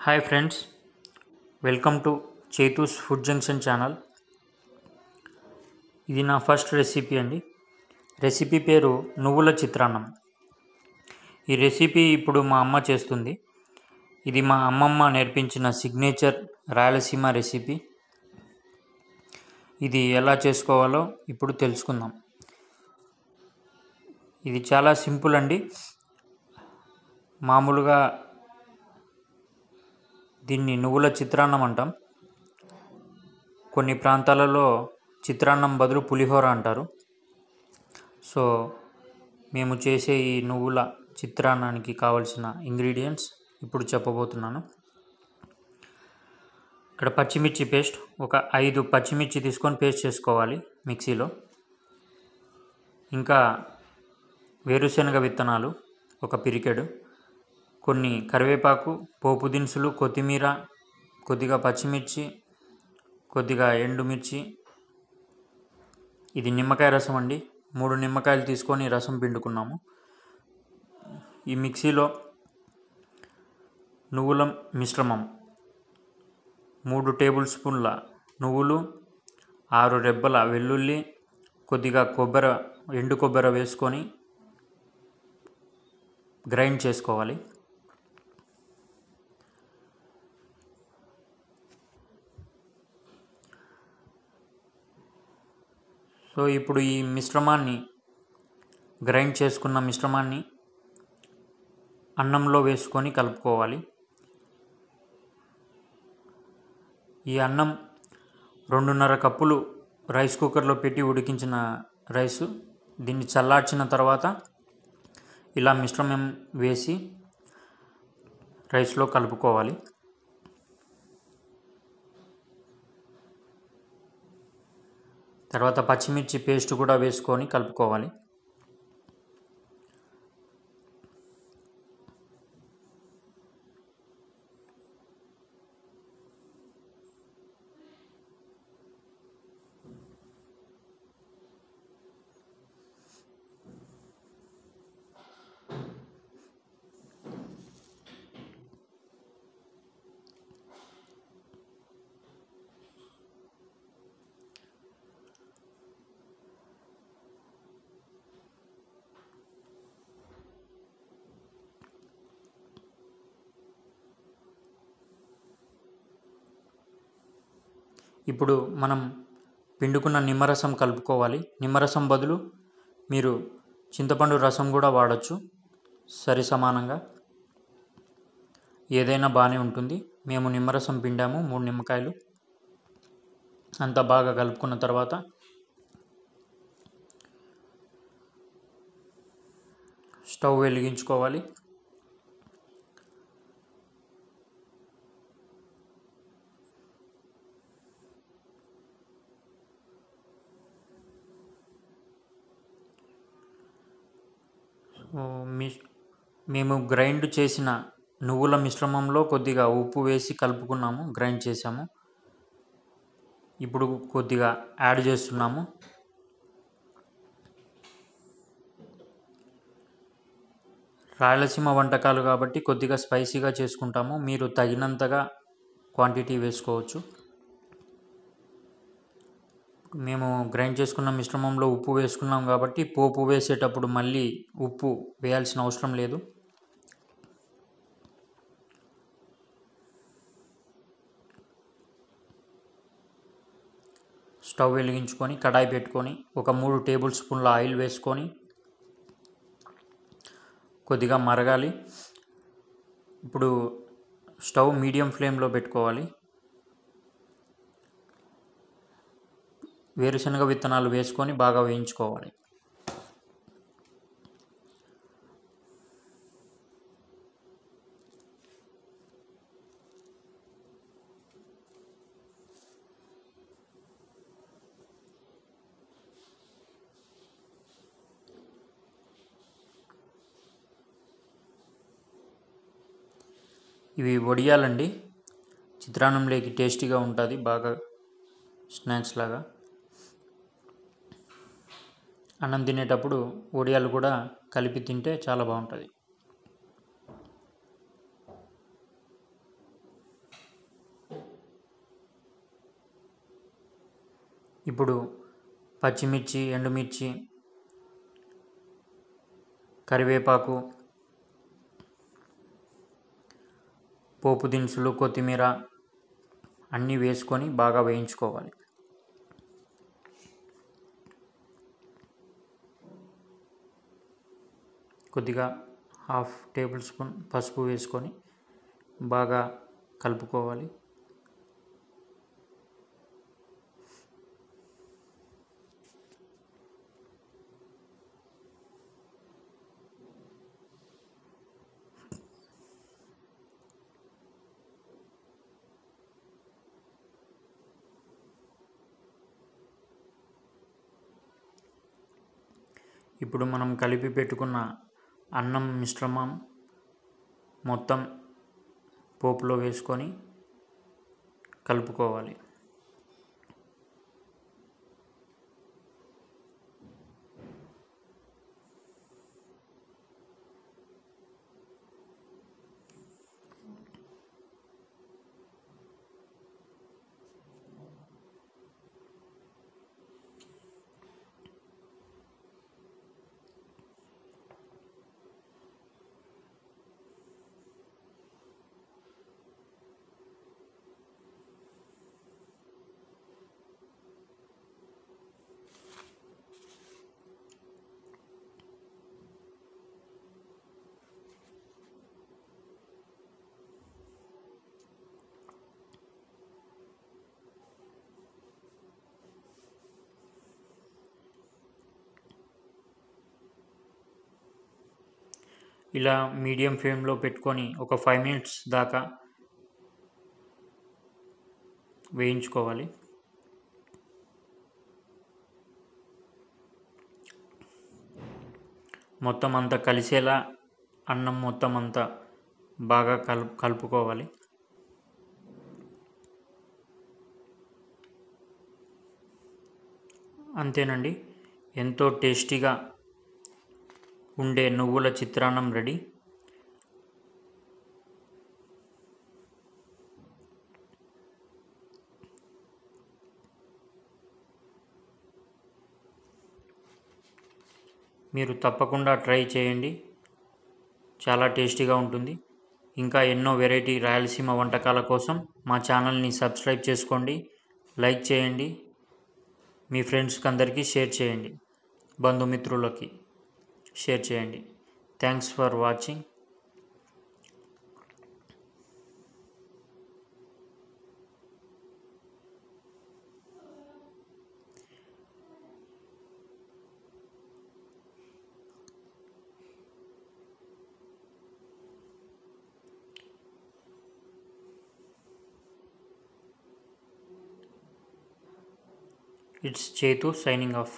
Hi friends, welcome to Chethu's food junction channel. ఇది నా first recipe అండి. రెసిపీ పేరు నువ్వుల చిత్రాన్నం. ఈ రెసిపీ ఇప్పుడు మా అమ్మ చేస్తుంది. ఇది మా అమ్మమ్మ నేర్పించిన సిగ్నేచర్ రాయలసీమ రెసిపీ. ఇది ఎలా చేసుకోవాలో ఇప్పుడు తెలుసుకుందాం. ఇది చాలా సింపుల్ అండి. మామూలుగా దీన్ని నువ్వుల చిత్రాన్నం అంటాం. కొన్ని ప్రాంతాలలో చిత్రాన్నం బదులు పులిహోర అంటారు. సో మేము చేసే ఈ నువ్వుల చిత్రాన్నానికి కావలసిన ఇంగ్రీడియంట్స్ ఇప్పుడు చెప్పబోతున్నాను. ఇక్కడ పచ్చిమిర్చి పేస్ట్, ఒక 5 పచ్చిమిర్చి తీసుకొని పేస్ట్ చేసుకోవాలి మిక్సీలో. ఇంకా వేరుశనగ విత్తనాలు ఒక పిరికెడు, కొన్ని కరివేపాకు, పోపు దినుసులు, కొత్తిమీర, కొద్దిగా పచ్చిమిర్చి, కొద్దిగా ఎండుమిర్చి. ఇది నిమ్మకాయ రసం అండి. 3 నిమ్మకాయలు తీసుకొని రసం పిండుకున్నాము. ఈ మిక్సీలో నువ్వుల మిశ్రమం 3 టేబుల్ స్పూన్ల నువ్వులు, 6 రెబ్బల వెల్లుల్లి, కొద్దిగా ఎండు కొబ్బరి వేసుకొని గ్రైండ్ చేసుకోవాలి. సో ఇప్పుడు ఈ గ్రైండ్ చేసుకున్న మిశ్రమాన్ని అన్నంలో వేసుకొని కలుపుకోవాలి. ఈ అన్నం 2.5 కప్పులు రైస్ కుక్కర్లో పెట్టి ఉడికించిన రైసు. దీన్ని చల్లార్చిన తర్వాత ఇలా మిశ్రమం వేసి రైస్లో కలుపుకోవాలి. తర్వాత పచ్చిమిర్చి పేస్ట్ కూడా వేసుకొని కలుపుకోవాలి. ఇప్పుడు మనం పిండుకున్న నిమ్మరసం కలుపుకోవాలి. నిమ్మరసం బదులు మీరు చింతపండు రసం కూడా వాడచ్చు. సరి సమానంగా ఏదైనా బాగానే ఉంటుంది. మేము నిమ్మరసం పిండాము, 3 నిమ్మకాయలు. అంతా బాగా కలుపుకున్న తర్వాత స్టవ్ వెలిగించుకోవాలి. మేము గ్రైండ్ చేసిన నువ్వుల మిశ్రమంలో కొద్దిగా ఉప్పు వేసి కలుపుకున్నాము, గ్రైండ్ చేసాము. ఇప్పుడు కొద్దిగా యాడ్ చేస్తున్నాము. రాయలసీమ వంటకాలు కాబట్టి కొద్దిగా స్పైసీగా చేసుకుంటాము. మీరు తగినంతగా క్వాంటిటీ వేసుకోవచ్చు. మేము గ్రైండ్ చేసుకున్న మిశ్రమంలో ఉప్పు వేసుకున్నాం కాబట్టి పోపు వేసేటప్పుడు మళ్ళీ ఉప్పు వేయాల్సిన అవసరం లేదు. స్టవ్ వెలిగించుకొని కడాయి పెట్టుకొని ఒక 3 టేబుల్ స్పూన్ల ఆయిల్ వేసుకొని కొద్దిగా మరగాలి. ఇప్పుడు స్టవ్ మీడియం ఫ్లేమ్లో పెట్టుకోవాలి. వేరుశనగ విత్తనాలు వేసుకొని బాగా వేయించుకోవాలి. ఇవి వడియాలండి. చిత్రాన్నంలోకి టేస్టీగా ఉంటుంది, బాగా స్నాక్స్ లాగా. అన్నం తినేటప్పుడు వడియాలు కూడా కలిపి తింటే చాలా బాగుంటుంది. ఇప్పుడు పచ్చిమిర్చి, ఎండుమిర్చి, కరివేపాకు, పోపు దినుసులు, కొత్తిమీర అన్నీ వేసుకొని బాగా వేయించుకోవాలి. కొద్దిగా 1/2 టేబుల్ స్పూన్ పసుపు వేసుకొని బాగా కలుపుకోవాలి. ఇప్పుడు మనం కలిపి పెట్టుకున్న అన్నం మిశ్రమం మొత్తం పోపులో వేసుకొని కలుపుకోవాలి. ఇలా మీడియం ఫ్లేమ్లో పెట్టుకొని ఒక 5 మినిట్స్ దాకా వేయించుకోవాలి. మొత్తం అంతా కలిసేలా అన్నం మొత్తం అంతా బాగా కలుపుకోవాలి. అంతేనండి, ఎంతో టేస్టీగా ఉండే నువ్వుల చిత్రాన్నం రెడీ. మీరు తప్పకుండా ట్రై చేయండి, చాలా టేస్టీగా ఉంటుంది. ఇంకా ఎన్నో వెరైటీ రాయలసీమ వంటకాల కోసం మా ఛానల్ని సబ్స్క్రైబ్ చేసుకోండి, లైక్ చేయండి, మీ ఫ్రెండ్స్కి అందరికీ షేర్ చేయండి, బంధుమిత్రులకి షేర్ చేయండి. Thanks for watching. It's Chetu signing off.